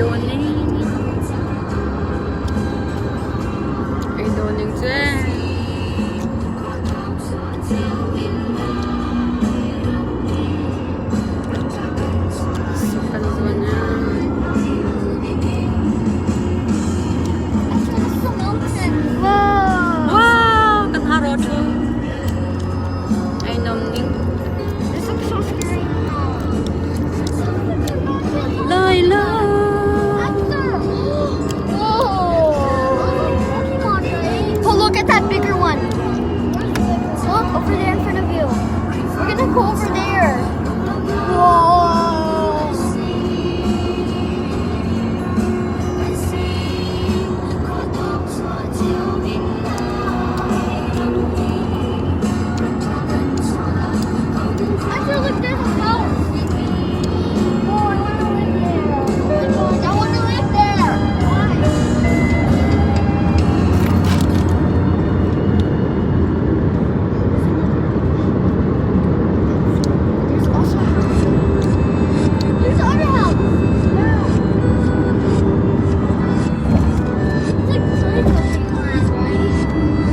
Doning. Ay, Doning dyan. Sukal doon niya. Wow! Kanharo dyan. Ay, Doning. This looks so scary. Layla! Oh, look at that bigger one. Look over there in front of you. We're gonna go over there. Whoa. Actually, look, there's a house. Oh, I wanna live there. I wanna live there. There's also a house. There's another house. It's like Disneyland, right?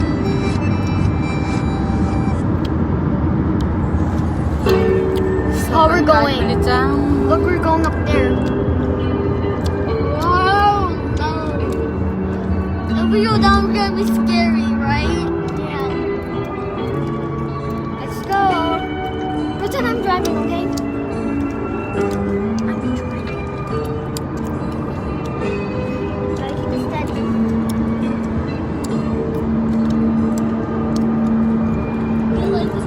Oh, we're going. Ulit dyan. Look, we're going up there. Wow. If we go down, we're gonna be scary, right? Yeah. Let's go. Pretend I'm driving, okay? I'm driving. Gotta keep it steady. I like this.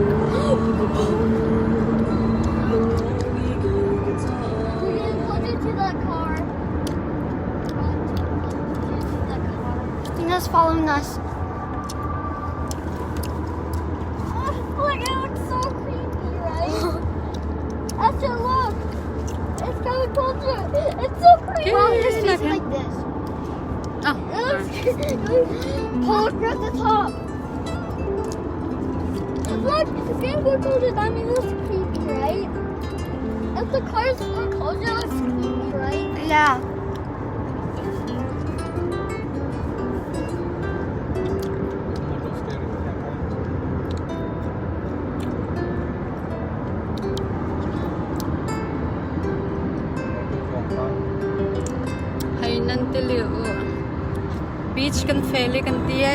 We're gonna put it to the car. I think that's following us. Look, it looks so creepy, right? Esther, look. It's coming closer. It's so creepy. Wow, it just Okay, faces okay. like this. Oh, Pull across the top. Look, it's getting more closer. That means it's creepy, right? If the car's more closer, it's creepy, right? Yeah. Hay nan tiliw. Beach kan feli kan tiye.